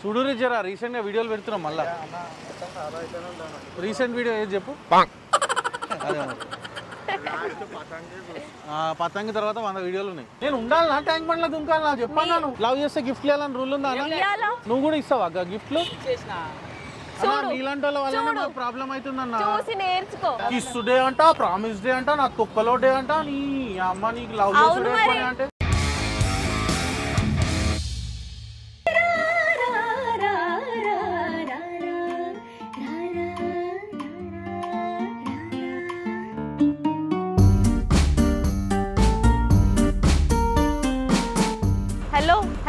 చూడు జరా రీసెంట్గా వీడియోలు పెడుతున్నాం మళ్ళా రీసెంట్ వీడియో ఏది చెప్పు అదే పతంగి తర్వాత 100 వీడియోలు ఉన్నాయి నేను ఉండాలి నా ట్యాంక్ బండ్లో దుంకాలి నా చెప్పాను లవ్ చేస్తే గిఫ్ట్ ఇవ్వాలని రూల్ ఉందా నువ్వు కూడా ఇస్తావా గిఫ్ట్లు నీలాంటి వాళ్ళ వల్ల నాకు ప్రాబ్లం అవుతుందన్న కిస్ డే అంట ప్రామిస్ డే అంట నా తొక్కలో డే అంట నీ అమ్మ నీకు లవ్ చేసి అంటే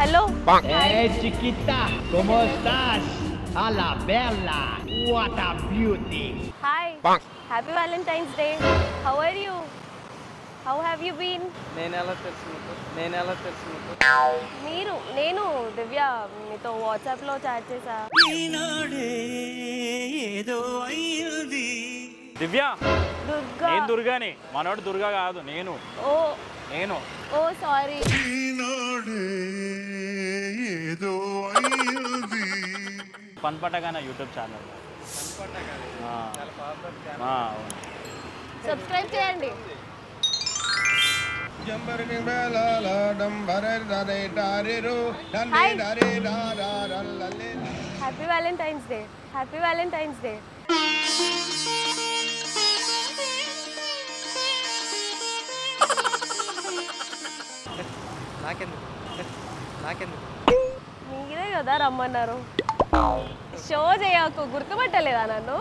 Hello. Hey chiquita, ¿cómo estás? Hola bella, what a beauty. Hi. Happy Valentine's Day. How are you? How have you been? నేను దివ్య మీతో వాట్సాప్ లో చాట్ చేసా దివ్య దుర్గా నేను దుర్గాని మనోడు దుర్గా కాదు నేను ఓ సారీ ఫన్ పటగాన యూట్యూబ్ ఛానల్ సబ్స్క్రైబ్ చేయండి happy Valentine's Day happy Valentine's Day మీరే కదా రమ్మన్నారు షో చేయకు గుర్తుపట్టలేదా నన్ను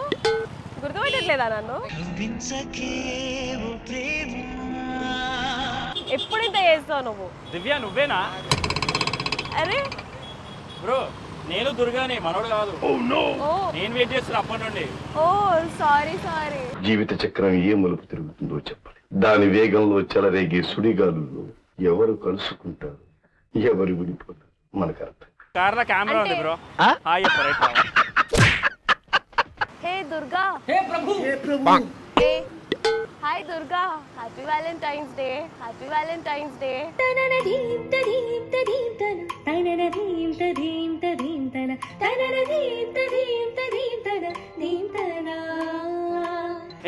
ఎప్పుడు ఇంత చేస్తావు నువ్వు దివ్య నువ్వేనా అరే బ్రో నేను దుర్గాని మనోడు కాదు నేను వెయిట్ చేస్తున్నా అప్పటి నుండి ఓ సారీ జీవిత చక్రం ఏ మలుపు తిరుగుతుందో చెప్పాలి దాని వేగంలో చెలరేగే సుడిగాలుల్లో ఎవరు కలుసుకుంటారు ఎవరు విడిపోతారు మనకు అర్థం కార్లో కెమెరా ఉంది bro hi right hey Durga hey hi Durga happy Valentine's Day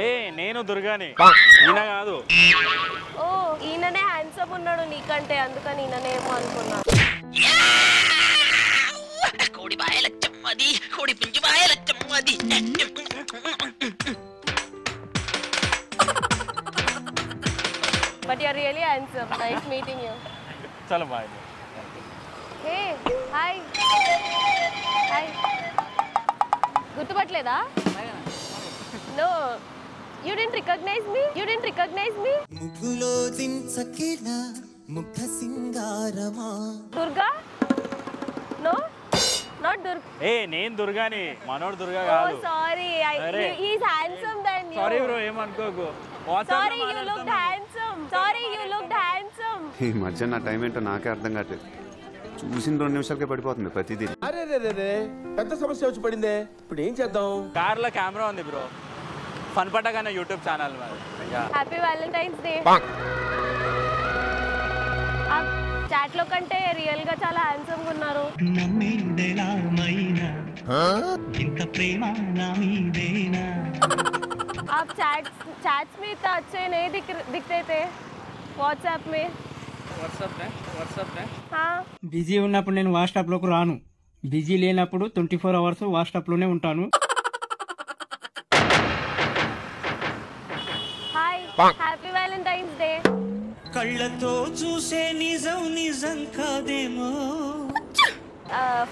ఏ నేను దుర్గాని ఈయన కాదు ఓ ఈయననే హ్యాండ్సమ్ ఉన్నాడు నీకంటే అందుకని ఈయననేమో అనుకున్నా But you're really handsome. Nice meeting you. చలో బాయ్ Hey, hi. గుర్తుపట్టలేదా? No. You didn't recognize me? ముగ్గులో దించకేలా Mugdha సింగారమా. Durga? No? Not Durga. ఏ నేను దుర్గాని మనోడు దుర్గా కాదు. Oh sorry. He is handsome than you. Sorry bro ఏమనుకోకు. Sorry you looked handsome. ఈ మధ్య నా time ఏంటో నాకే అర్థం కావట్లేదు చూసిన 2 నిమిషాలకే పడిపోతుంది ప్రతిదీ అరే పెద్ద సమస్య వచ్చి పడిందే ఇప్పుడు ఏం చేద్దాం కార్లో కెమెరా ఉంది బ్రో ఫన్ పటగాన YouTube channel happy Valentine's Day chat లో కంటే రియల్ గా చాలా హ్యాండ్సమ్ గా ఉన్నారు आप चैट्स में इतना अच्छे नहीं दिखते थे व्हाट्सएप में हाँ బిజీ ఉన్నప్పుడు నేను వాట్సాప్ లోకి రాను బిజీ లేనప్పుడు 24 అవర్స్ వాట్సాప్ లోనే ఉంటాను హాయ్ హ్యాపీ వ్యాలంటైన్స్ డే కళ్ళతో చూసే నిజం కాదేమో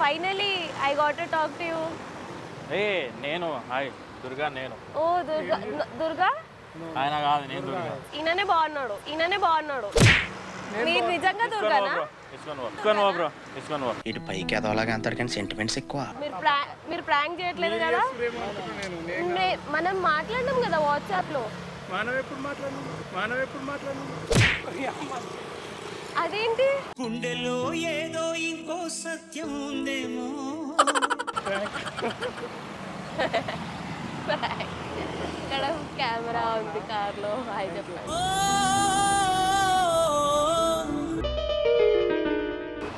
finally I got to talk to you ఏ నేను హాయ్ దుర్గా నేను ఓ దుర్గా ఆయన కాదు నేను దుర్గా ఈయననే బాగున్నాడు మీరు నిజంగా దుర్గానా ఇటు పైకి ఎదవలాగా అంటారు కానీ సెంటిమెంట్స్ ఎక్కువ మీరు ప్రాంక్ చేయట్లేదు కదా మనం మాట్లాడడం కదా వాట్సాప్ లో మనం ఎప్పుడు మాట్లాడను అదేంటి గుండెలో ఏదో ఇంకో సత్యం ఉందేమో ఇక్కడ కెమెరా ఉంది కార్లో హాయ్ చెప్పండి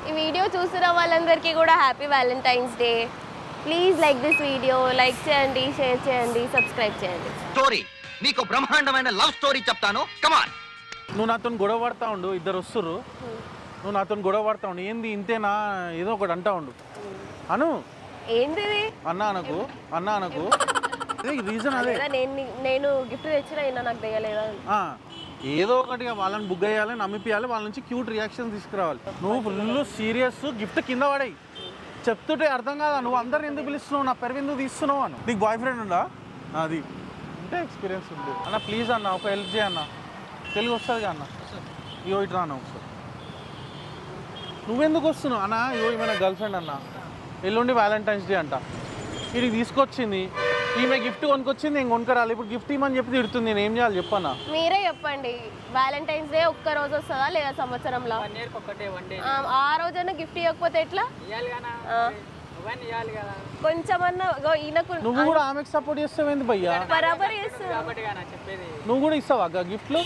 ఈ వీడియో చూస్తున్న వాళ్ళందరికీ కూడా happy Valentine's day. Please like this video, like చేయండి, షేర్ చేయండి, సబ్స్క్రైబ్ చేయండి. స్టోరీ నీకు బ్రహ్మాండమైన లవ్ స్టోరీ చెప్తాను, కమాన్. నువ్వు నాతో గొడవ పడతా ఉండు, ఇద్దరు వస్తుర్రు, నువ్వు నాతో గొడవ పడతా ఉండు. ఏంది ఇంతేనా, ఏదో ఒకటి అంటా ఉండు. అను ఏంది అన్నా అనకు, అన్నా అనకు, రీజన్ అదే. నేను గిఫ్ట్ తెచ్చినా నాకు తెగలేదా? ఏదో ఒకటి వాళ్ళని బుక్ అయ్యాలి, నమ్మిపియాలి, వాళ్ళ నుంచి క్యూట్ రియాక్షన్ తీసుకురావాలి. నువ్వు ఫుల్ సీరియస్, గిఫ్ట్ కింద పడాయి చెప్తుంటే అర్థం కాదా? నువ్వు అందరిని ఎందుకు పిలుస్తున్నావు, నా పెరుగు ఎందుకు తీస్తున్నావు అన్న. నీకు బాయ్ ఫ్రెండ్ ఉందా? అది అంటే ఎక్స్పీరియన్స్ ఉంది అన్న. ప్లీజ్ అన్న ఒక హెల్ప్ చేయన్న, తెలుగు వస్తుంది అన్న. ఇగో ఇటు అన్న ఒకసారి. నువ్వెందుకు వస్తున్నావు అన్న? ఇగో ఈమె గర్ల్ ఫ్రెండ్ అన్న, ఎల్లుండి వ్యాలంటైన్స్ డే అంట, వీడికి తీసుకొచ్చింది, ఈమె గిఫ్ట్ కొనుక్కొచ్చింది, నేను కొనుక్కరాలి. ఇప్పుడు గిఫ్ట్ ఇవ్వమని చెప్పి తిడుతుంది, నేను ఏం చేయాలి చెప్పన్నా? మీరే చెప్పండి. వ్యాలంటైన్స్ డే ఒక్క రోజు వస్తుందా లేదా సంవత్సరంలో? ఆ రోజైనా గిఫ్ట్ ఇవ్వకపోతే ఎట్లా? కొంచెమన్నా ఈయనకు. నువ్వు కూడా ఆమెకు సపోర్ట్ చేస్తావేంది భయ్యా? బరాబర్ చేస్తా. నువ్వు కూడా ఇస్తావా గిఫ్ట్లు?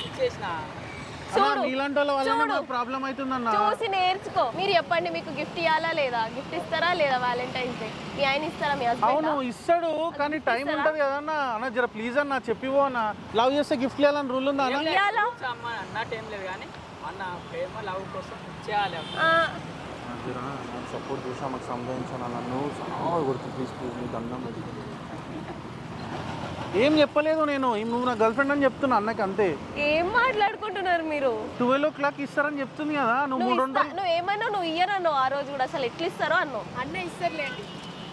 నీలాంటి వాళ్ళ ప్రాబ్లం అవుతుందన్న. చూసి నేర్చుకో. మీరు చెప్పండి, మీకు గిఫ్ట్ ఇవ్వాలా లేదా? గిఫ్ట్ ఇస్తారా లేదా వ్యాలంటైన్స్ డే? మీ ఆయన ఇస్తారా? మీ హస్బెండ్? అవును ఇస్తాడు, కానీ టైం ఉంటది కదా అన్న. అన్న జర ప్లీజ్ అన్న చెప్పివో అన్న. లవ్ చేస్తే గిఫ్ట్ ఇవ్వాలని రూల్ ఉందా అన్న? సపోర్ట్ చేసా, మాకు సంబంధించాను అన్న. నువ్వు చాలా కొడుతు, ప్లీజ్ ప్లీజ్ నీకు దండం పెట్టి. ఏం చెప్పలేదు నేను, నువ్వు నా గర్ల్ ఫ్రెండ్ అని చెప్తున్నా అన్నకి, అంతే. ఏం మాట్లాడుకుంటున్నారు మీరు? 12 o'clock ఇస్తారని చెప్తుంది కదా. నువ్వు 3 రోజులు నువ్వు ఏమన్నా, నువ్వు ఇయ్యరన్నావు ఆ రోజు కూడా. అసలు ఎట్లా ఇస్తారో అన్నావు. అన్న ఇస్తారులేండి,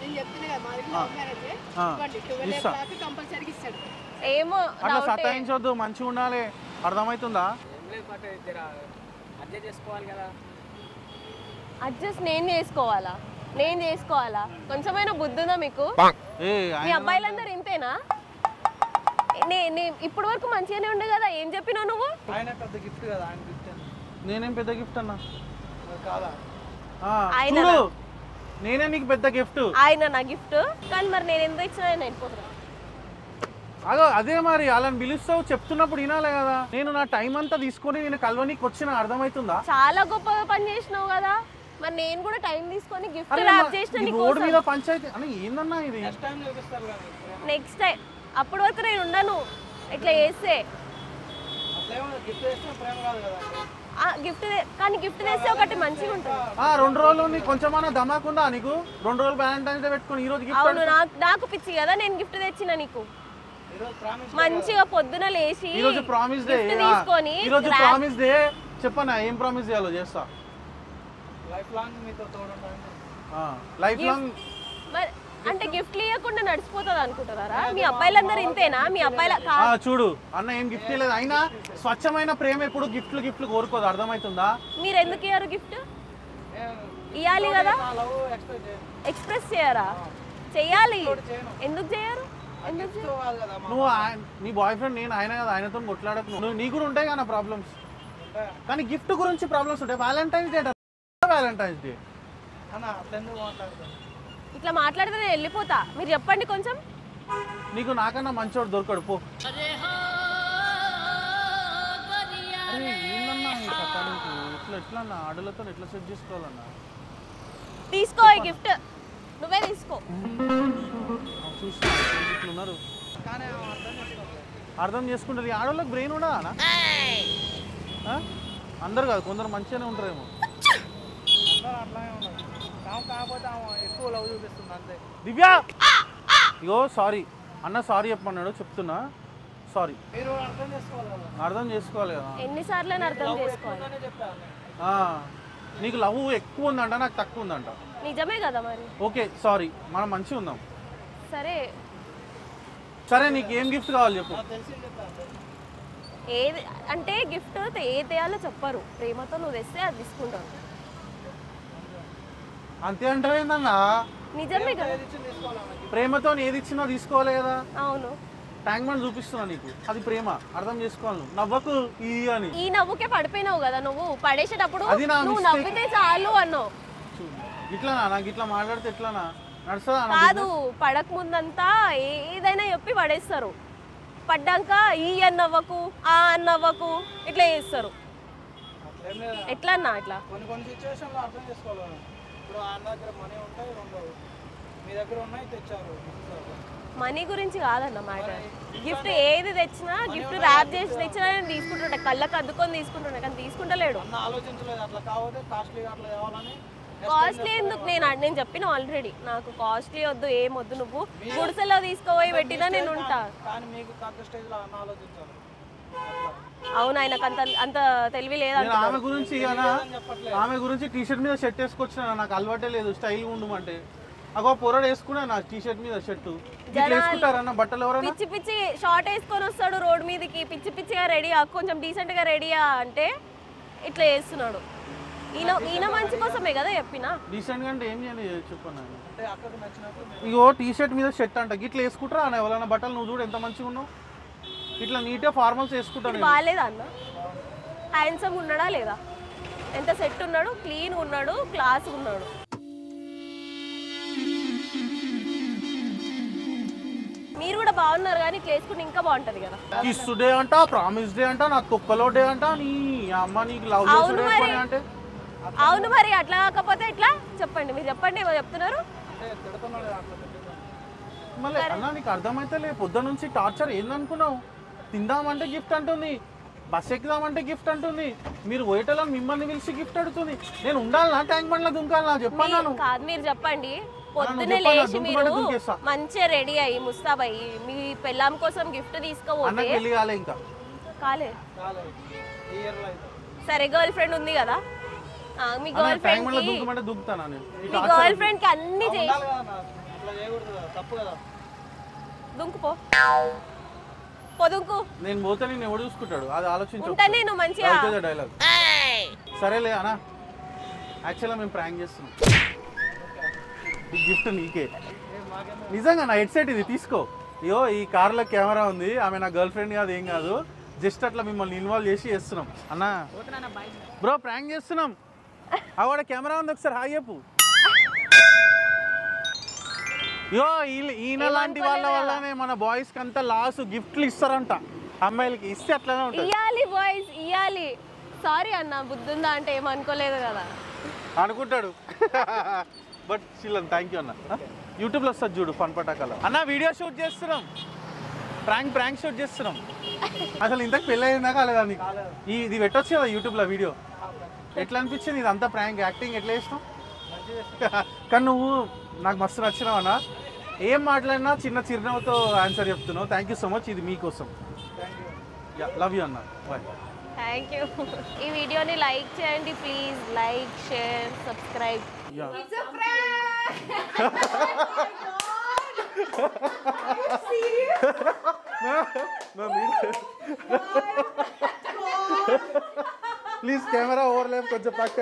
నేను చెప్తున్నా కదా, ఏమో అట్లా సతాయించొద్దు, మంచిగా ఉండాలి, అర్థమవుతుందా? అడ్జస్ట్ నేను చేసుకోవాలా? నేను చేసుకోవాలా? కొంచెమైనా బుద్ధి ఉందా మీకు? మీ అబ్బాయిలందరూ ఇంతేనా? ఇప్పటి వరకు మంచిగానే ఉండే కదా, ఏం చెప్పినావు నువ్వు? నేనేం పెద్ద గిఫ్ట్ అన్నా? చూడు, నేనే నీకు పెద్ద గిఫ్ట్. ఆయన నా గిఫ్ట్, కానీ మరి నేను ఎందుకు ఇచ్చినా నేను వెళ్ళిపోతున్నా. అదే మరి వాళ్ళని పిలుస్తావు, చెప్తున్నప్పుడు వినాలే కదా. నేను నా టైం అంతా తీసుకొని నేను కలవనీకి వచ్చిన, అర్థమవుతుందా? చాలా గొప్పగా పని చేసినావు కదా, మరి నేను కూడా టైం తీసుకొని గిఫ్ట్ ర్యాప్ చేసిన. రోడ్ మీద పంచాయతీ అని ఏందన్నా ఇది? నెక్స్ట్ టైం, అప్పటి వరకు నేను ఉండను ఇట్లా చేస్తే. గిఫ్ట్ కానీ గిఫ్ట్ తెస్తే ఒకటి మంచిగా ఉంటుంది. 2 రోజులు కొంచెమన్నా ధమాకుందా నీకు? 2 రోజులు వ్యాలంటైన్స్ డే పెట్టుకుని ఈ రోజు గిఫ్ట్? అవును, నాకు పిచ్చి కదా, నేను గిఫ్ట్ తెచ్చిన నీకు. మంచిగా పొద్దున లేచి ఈ రోజు ప్రామిస్ డే తీసుకొని, ఈ రోజు ప్రామిస్ డే చెప్పనా? ఏం ప్రామిస్ చేయాలో చేస్తా. లైఫ్ లాంగ్ అంటే గిఫ్ట్ ఇవ్వకుండా నడిచిపోతుంది అనుకుంటున్నారా? మీ అబ్బాయిలందరూ ఇంతేనా? మీ అబ్బాయిల చూడు అన్న, ఏం గిఫ్ట్ లేదు. అయినా స్వచ్ఛమైన ప్రేమ ఎప్పుడు గిఫ్ట్లు కోరుకోదు, అర్థమవుతుందా? మీరు ఎందుకు ఇయ్యారు గిఫ్ట్? ఇవ్వాలి కదా, ఎక్స్ప్రెస్ చేయరా? చెయ్యాలి. ఎందుకు చేయరు? నువ్వు నీ బాయ్ ఫ్రెండ్, నేను ఆయన కదా, ఆయనతో కొట్లాడకు. నువ్వు నీ కూడా ఉంటాయి కదా ప్రాబ్లమ్స్, కానీ గిఫ్ట్ గురించి ప్రాబ్లమ్స్ ఉంటాయి. వ్యాలంటైన్స్ డే వ్యాలంటైన్స్ డే ఇట్లా మాట్లాడితే నేను వెళ్ళిపోతా. మీరు చెప్పండి కొంచెం. నీకు నాకన్నా మంచోడు దొరకడు, పో. ఎట్లా అన్న ఆడలతో ఎట్లా సెట్ చేసుకోవాలన్నా? తీసుకో ఈ గిఫ్ట్, నువ్వే తీసుకో. చూస్తున్నారు, అర్థం చేసుకుంటారు. ఈ ఆడవాళ్ళకి బ్రెయిన్ ఉండదా అన్న? అందరు కాదు, కొందరు మంచిగానే ఉంటారేమో. దివ్య ఇగో సారీ అన్న, సారీ చెప్పమన్నాడు, చెప్తున్నా సారీ. అర్థం చేసుకోవాలి కదా. ఎన్నిసార్లు అర్థం చేసుకోవాలి? నీకు లవ్ ఎక్కువ ఉందంట, నాకు తక్కువ ఉందంట. నిజమే కదా మరి. ఓకే సారీ, మనం మంచిగా ఉందాం. సరే సరే, నీకు ఏం గిఫ్ట్ కావాలి చెప్పు. ఏది అంటే గిఫ్ట్ ఏది తేయాలో చెప్పరు, ప్రేమతో నువ్వు తెస్తే అది తీసుకుంటావు. అంతే అంటారు ఏందన్నా? నిజమే కదా, ప్రేమతో ఏది ఇచ్చినా తీసుకోవాలి కదా. అవును, ట్యాంక్ బండ్ చూపిస్తున్నా నీకు, అది ప్రేమ, అర్థం చేసుకోవాలి. నువ్వు నవ్వకు ఈ అని. ఈ నవ్వుకే పడిపోయినావు కదా నువ్వు. పడేసేటప్పుడు నువ్వు నవ్వితే చాలు అన్నావు. ఇట్లానా నాకు ఇట్లా మాట్లాడితే ఎట్లానా నడుస్తుందా? కాదు, పడక ముందంతా ఏదైనా చెప్పి పడేస్తారు, పడ్డాక ఈ అన్నవ్వకు ఆ అన్నవ్వకు ఇట్లా చేస్తారు. ఎట్లా అన్నా ఇట్లా? మనీ గురించి కాదన్న మ్యాటర్. గిఫ్ట్ ఏది తెచ్చినా గిఫ్ట్ ర్యాప్ చేసి తెచ్చినా నేను తీసుకుంటుంటా, కళ్ళకి అద్దుకొని తీసుకుంటుంటా, కానీ తీసుకుంటలేడు. కాస్ట్లీ ఎందుకు? నేను చెప్పిన ఆల్రెడీ నాకు కాస్ట్లీ వద్దు, ఏం వద్దు, నువ్వు గుడిసెలో తీసుకోపోయి పెట్టినా నేను ఉంటా. అవును, ఆయనకు అంత తెలివి లేదంట. ఆమె గురించి టీ షర్ట్ మీద షర్ట్ వేసుకొచ్చిన, నాకు అలవాటే లేదు స్టైల్ ఉండమంటే. అగో పొరడు వేసుకున్నా నా టీ షర్ట్ మీద షర్ట్ వేసుకుంటారన్న బట్టలు. ఎవరైనా పిచ్చి పిచ్చి షార్ట్ వేసుకొని వస్తాడు రోడ్ మీదకి, పిచ్చి పిచ్చిగా రెడీ, కొంచెం డీసెంట్ గా రెడీ అంటే ఇట్లా చేస్తున్నాడు. ఈయన మంచి కోసమే కదా చెప్పినా. డీసెంట్ గా అంటే ఏం చేయాలి చెప్పన్నా. ఇగో టీ షర్ట్ మీద షర్ట్ అంట, ఇట్లా వేసుకుంటారా అన్న ఎవరైనా బట్టలు? నువ్వు చూడు ఎంత మంచిగా ఉన్నావు, ఇట్లా నీట్గా ఫార్మల్స్ వేసుకుంటాను. బాగాలేదా అన్న? హ్యాండ్సమ్ ఉన్నాడా లేదా? ఎంత సెట్ ఉన్నాడు, క్లీన్ ఉన్నాడు, క్లాస్ ఉన్నాడు. మీరు కూడా బాగున్నారు, కానీ ఇట్లా వేసుకుంటే ఇంకా బాగుంటది కదా. కిస్ డే అంట, ప్రామిస్ డే అంట, నా తొక్కలో డే అంట, నీ అమ్మ నీకు లవ్ అంటే. అవును మరి, అట్లా కాకపోతే ఇట్లా చెప్పండి, మీరు చెప్పండి, ఏమో చెప్తున్నారు. మళ్ళీ అన్న నీకు అర్థమైతే లే, పొద్దున్న నుంచి టార్చర్ ఏందనుకున్నావు? తిందామంటే గిఫ్ట్ అంటుంది, బస్ ఎక్కుదామంటే గిఫ్ట్ అంటుంది, మీరు పోయేటోళ్ళని మిమ్మల్ని పిలిచి గిఫ్ట్ అడుగుతుంది. నేను ఉండాలనా ట్యాంక్ బండ్లో దుంకాలనా చెప్పాను కాదు. మీరు చెప్పండి, పొద్దున్నే లేచి మీరు మంచిగా రెడీ అయ్యి ముస్తాబయ్యి మీ పెళ్ళాం కోసం గిఫ్ట్ తీసుకోపోతే ఇంకా కాలే. సరే, గర్ల్ ఫ్రెండ్ ఉంది కదా, మీ గర్ల్ ఫ్రెండ్ కి అన్ని చేసి దుంకుపో పొదుంకు. నేను పోతే నేను ఎవడు చూసుకుంటాడు అది ఆలోచించు. నేను మంచిగా డైలాగ్ సరేలే అన్న. యాక్చువల్గా మేము ప్రాంక్ చేస్తున్నాం, ఈ గిఫ్ట్ నీకే. నిజంగా నా హెడ్ సెట్ ఇది తీసుకో. అయ్యో ఈ కార్లో కెమెరా ఉంది, ఆమె నా గర్ల్ ఫ్రెండ్ కాదు, ఏం కాదు, జస్ట్ అట్లా మిమ్మల్ని ఇన్వాల్వ్ చేసి చేస్తున్నాం అన్న. బ్రో ప్రాంక్ చేస్తున్నాం. ఆవిడ కెమెరా ఉంది, ఒకసారి హాయ్ చెప్పు. యో ఈయన లాంటి వాళ్ళ వల్లనే మన బాయ్స్ కి అంతా లాస్. గిఫ్ట్లు ఇస్తారంట అమ్మాయిలకి, ఇస్తే అట్లనే ఉంటుంది. ఇయ్యాలి బాయ్స్, ఇయ్యాలి. సారీ అన్న, బుద్ధుందా అంటే ఏమనుకోలేదు కదా అనుకుంటాడు. బట్ చిల్లన్ థ్యాంక్ యూ అన్న. యూట్యూబ్లో వస్తుంది చూడు ఫన్ పటాకాల అన్న. వీడియో షూట్ చేస్తున్నాం, ప్రాంక్ షూట్ చేస్తున్నాం. అసలు ఇంతకు పెళ్ళి అయిందా కాలేదా నీకు? ఇది పెట్టొచ్చు కదా యూట్యూబ్లో వీడియో. ఎట్లా అనిపించింది ఇదంతా ప్రాంక్ యాక్టింగ్ ఎట్లా చేసినావు? కానీ నువ్వు నాకు మస్తు నచ్చినావు అన్న. ఏం మాట్లాడినా చిన్న చిరునవ్వుతో ఆన్సర్ చెప్తున్నావు. థ్యాంక్ యూ సో మచ్, ఇది మీకోసం. లవ్ యూ అన్న, బాయ్. Thank you. ఈ వీడియోని లైక్ చేయండి please, like, share, subscribe. Please camera ఓవర్లేపు కొంచెం పక్క.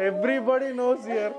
Everybody knows here.